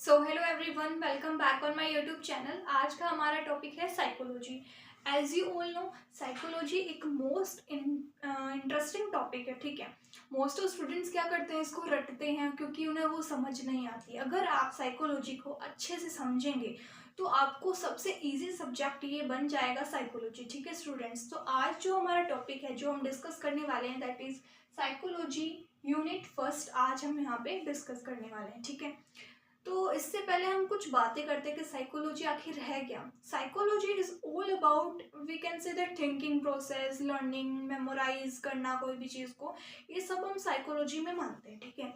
So hello everyone, welcome back on my YouTube channel. आज का हमारा टॉपिक है psychology. As you all know, psychology एक most interesting topic है। ठीक है, मोस्ट ऑफ स्टूडेंट्स क्या करते हैं, इसको रटते हैं क्योंकि उन्हें वो समझ नहीं आती। अगर आप साइकोलॉजी को अच्छे से समझेंगे तो आपको सबसे इजी सब्जेक्ट ये बन जाएगा साइकोलॉजी। ठीक है स्टूडेंट्स, तो आज जो हमारा टॉपिक है जो हम डिस्कस करने वाले हैं that is psychology unit first. आज हम यहाँ पे डिस्कस करने वाले हैं। ठीक है, तो इससे पहले हम कुछ बातें करते हैं कि साइकोलॉजी आखिर है क्या। Psychology is all about, we can say that thinking process, learning, memorise करना कोई भी चीज़ को, ये सब हम साइकोलॉजी में मानते हैं। ठीक है,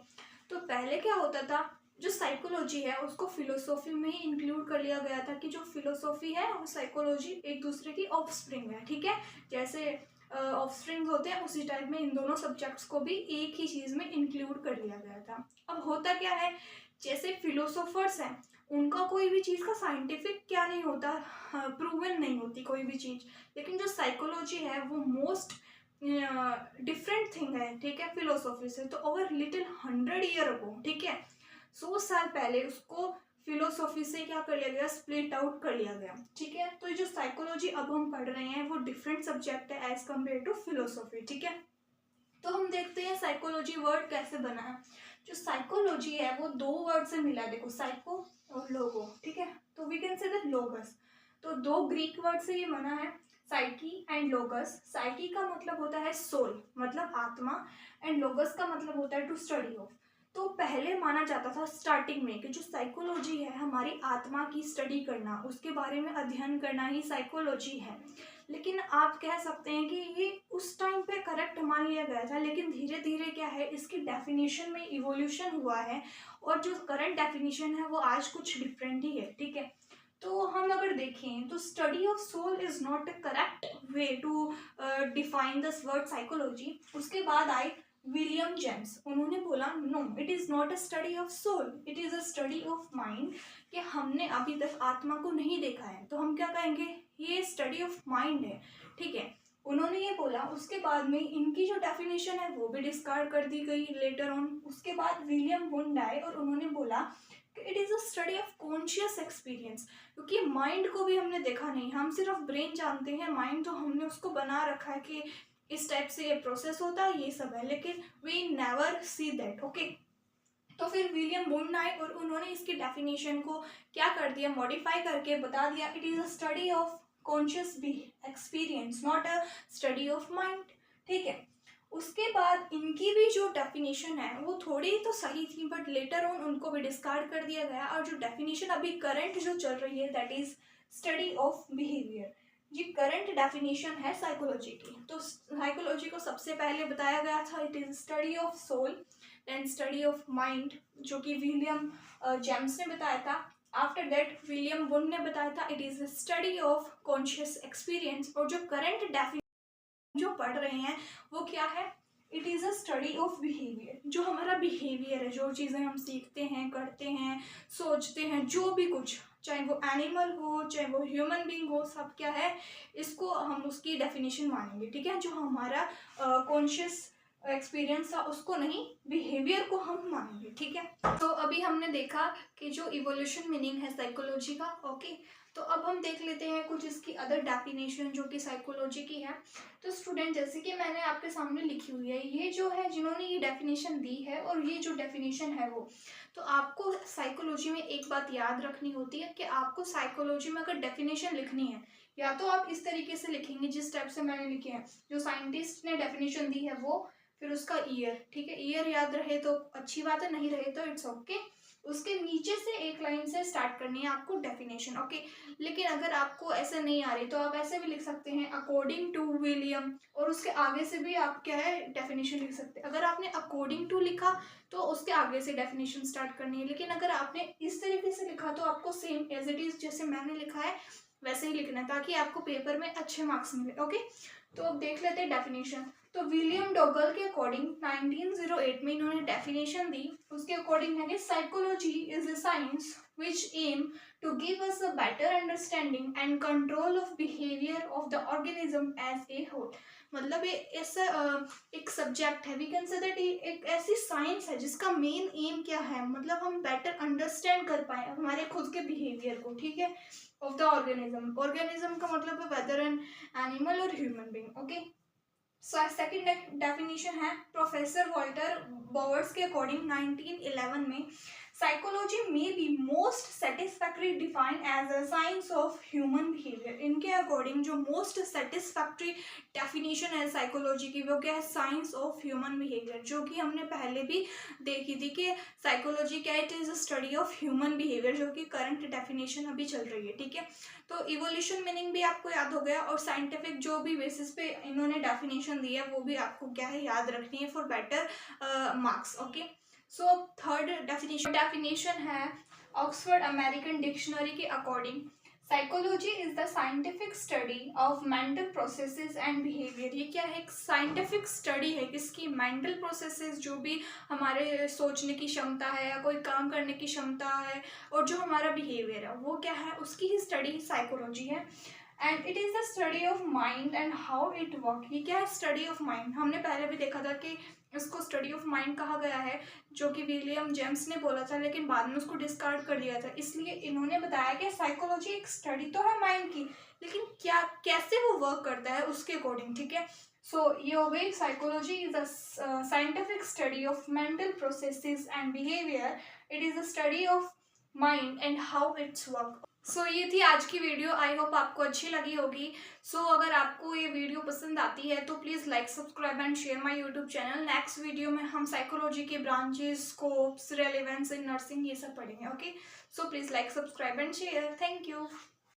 तो पहले क्या होता था, जो साइकोलॉजी है उसको फिलोसॉफी में ही इंक्लूड कर लिया गया था कि जो फिलोसॉफी है और साइकोलॉजी एक दूसरे की ऑफस्प्रिंग है। ठीक है, जैसे ऑफस्प्रिंग होते हैं उसी टाइप में इन दोनों सब्जेक्ट्स को भी एक ही चीज़ में इंक्लूड कर लिया गया था। अब होता क्या है, जैसे फिलोसोफर्स हैं उनका कोई भी चीज़ का साइंटिफिक क्या नहीं होता, प्रूवन नहीं होती कोई भी चीज़। लेकिन जो साइकोलॉजी है वो मोस्ट डिफरेंट थिंग है। ठीक है, फिलोसॉफी से। तो ओवर लिटिल 100 ईयर अगो, ठीक है, 100 साल पहले उसको फिलोसॉफी से क्या कर लिया गया, स्प्लिट आउट कर लिया गया। ठीक है, तो ये जो साइकोलॉजी अब हम पढ़ रहे हैं वो डिफरेंट सब्जेक्ट है एज कम्पेयर टू फिलोसॉफी। ठीक है, तो हम देखते हैं साइकोलॉजी वर्ड कैसे बना है। जो साइकोलॉजी है वो दो वर्ड से मिला है, देखो, साइको और लोगो। ठीक है, तो वी कैन से दैट लोगस, तो दो ग्रीक वर्ड से ये बना है, साइकी एंड लोगस। साइकी का मतलब होता है सोल, मतलब आत्मा, एंड लोगस का मतलब होता है टू स्टडी ऑफ। तो पहले माना जाता था स्टार्टिंग में कि जो साइकोलॉजी है हमारी आत्मा की स्टडी करना, उसके बारे में अध्ययन करना ही साइकोलॉजी है। लेकिन आप कह सकते हैं कि ये उस टाइम पे करेक्ट मान लिया गया था, लेकिन धीरे धीरे क्या है, इसकी डेफिनेशन में इवोल्यूशन हुआ है और जो करंट डेफिनेशन है वो आज कुछ डिफरेंट ही है। ठीक है, तो हम अगर देखें तो study of soul is not a correct way to define this word psychology. उसके बाद आए विलियम जेम्स, उन्होंने बोला no, it is not a study of soul, it is a study of mind. कि हमने अभी तक आत्मा को नहीं देखा है तो हम क्या कहेंगे, ये स्टडी ऑफ माइंड है। ठीक है, उन्होंने ये बोला। उसके बाद में इनकी जो डेफिनेशन है वो भी डिस्कार्ड कर दी गई लेटर ऑन। उसके बाद विलियम वुंड आए और उन्होंने बोला कि it is a study of conscious experience, क्योंकि माइंड को भी हमने देखा नहीं, हम सिर्फ ब्रेन जानते हैं, माइंड तो हमने उसको बना रखा है कि इस टाइप से ये प्रोसेस होता है, ये सब है, लेकिन we never see that. Okay, तो फिर विलियम वुंड आए और उन्होंने इसकी डेफिनेशन को क्या कर दिया, मॉडिफाई करके बता दिया, it is a study of conscious experience, not a study of mind. ठीक है, उसके बाद इनकी भी जो डेफिनेशन है वो थोड़ी तो सही थी, बट लेटर ऑन उनको भी डिस्कार्ड कर दिया गया। और जो डेफिनेशन अभी करंट जो चल रही है that is study of behaviour, ये करंट डेफिनेशन है साइकोलॉजी की। तो साइकोलॉजी को सबसे पहले बताया गया था it is study of soul, then study of mind जो कि विलियम जेम्स ने बताया था। आफ्टर दैट विलियम वुंड ने बताया था it is study of conscious experience. और जो करंट डेफिनेशन जो पढ़ रहे हैं वो क्या है, it is a study of behaviour. जो हमारा बिहेवियर है, जो चीज़ें हम सीखते हैं, करते हैं, सोचते हैं, जो भी कुछ, चाहे वो एनिमल हो चाहे वो ह्यूमन बीइंग हो, सब क्या है, इसको हम उसकी डेफिनेशन मानेंगे। ठीक है, जो हमारा कॉन्शियस एक्सपीरियंस था उसको नहीं, बिहेवियर को हम मानेंगे। ठीक है, तो अभी हमने देखा कि जो इवोल्यूशन मीनिंग है साइकोलॉजी का। ओके, तो अब हम देख लेते हैं कुछ इसकी अदर डेफिनेशन जो कि साइकोलॉजी की है। तो स्टूडेंट, जैसे कि मैंने आपके सामने लिखी हुई है, ये जो है जिन्होंने ये डेफिनेशन दी है और ये जो डेफिनेशन है वो, तो आपको साइकोलॉजी में एक बात याद रखनी होती है कि आपको साइकोलॉजी में अगर डेफिनेशन लिखनी है, या तो आप इस तरीके से लिखेंगे जिस टाइप से मैंने लिखे हैं, जो साइंटिस्ट ने डेफिनेशन दी है वो, फिर उसका ईयर। ठीक है, ईयर याद रहे तो अच्छी बात है, नहीं रहे तो इट्स ओके। उसके नीचे से एक लाइन से स्टार्ट करनी है आपको डेफिनेशन। ओके, लेकिन अगर आपको ऐसे नहीं आ रही तो आप ऐसे भी लिख सकते हैं अकॉर्डिंग टू विलियम, और उसके आगे से भी आप क्या है डेफिनेशन लिख सकते हैं। अगर आपने अकॉर्डिंग टू लिखा तो उसके आगे से डेफिनेशन स्टार्ट करनी है, लेकिन अगर आपने इस तरीके से लिखा तो आपको सेम एज इट इज जैसे मैंने लिखा है वैसे ही लिखना है, ताकि आपको पेपर में अच्छे मार्क्स मिले। ओके, तो अब देख लेते हैं डेफिनेशन। तो विलियम डोगल के अकॉर्डिंग 1908 में इन्होंने डेफिनेशन दी, उसके अकॉर्डिंग है कि psychology is a science which aim to give us a better understanding and control of behavior of the organism as a whole। मतलब ये ऐसा एक सब्जेक्ट है, वी कैन से दैट एक ऐसी साइंस है जिसका मेन एम क्या है, मतलब हम बेटर अंडरस्टैंड कर पाए हमारे खुद के बिहेवियर को, ठीक है, ऑफ द ऑर्गेनिज्म। ऑर्गेनिज्म का मतलब है वेदर एन एनिमल और human being, okay. So second definition है प्रोफेसर वॉल्टर बॉवर्स के अकॉर्डिंग 1911 में, psychology may be most satisfactory define as a science of human behaviour. इनके अकॉर्डिंग जो मोस्ट सेटिस्फैक्ट्री डेफिनेशन है साइकोलॉजी की वो क्या है, साइंस ऑफ ह्यूमन बिहेवियर, जो कि हमने पहले भी देखी थी कि साइकोलॉजी क्या, it is a study of human behaviour, जो कि करंट डेफिनेशन अभी चल रही है, ठीक है। तो इवोल्यूशन मीनिंग भी आपको याद हो गया, और साइंटिफिक जो भी बेसिस पे इन्होंने डेफिनेशन दी है वो भी आपको क्या है याद रखनी है for better marks, okay. So third definition है ऑक्सफोर्ड अमेरिकन डिक्शनरी के according, psychology is the scientific study of mental processes and behaviour. ये क्या है, एक साइंटिफिक स्टडी है किसकी, मेंटल प्रोसेसेस, जो भी हमारे सोचने की क्षमता है या कोई काम करने की क्षमता है, और जो हमारा बिहेवियर है वो क्या है, उसकी ही स्टडी साइकोलॉजी है। And it is the study of mind and how it work. ये क्या है, स्टडी ऑफ माइंड। हमने पहले भी देखा था कि इसको स्टडी ऑफ माइंड कहा गया है, जो कि विलियम जेम्स ने बोला था, लेकिन बाद में उसको डिस्कार्ड कर दिया था। इसलिए इन्होंने बताया कि साइकोलॉजी एक स्टडी तो है माइंड की, लेकिन क्या कैसे वो वर्क करता है उसके अकॉर्डिंग, ठीक है। सो ये हो गई, psychology is a scientific study of mental processes and behaviour, it is a study of mind and how it's work. So ये थी आज की वीडियो, आई होप आपको अच्छी लगी होगी। सो अगर आपको ये वीडियो पसंद आती है तो please like, subscribe and share my YouTube channel. Next video में हम साइकोलॉजी के branches, scopes, relevance in nursing ये सब पढ़ेंगे, okay. So please like, subscribe and share. Thank you.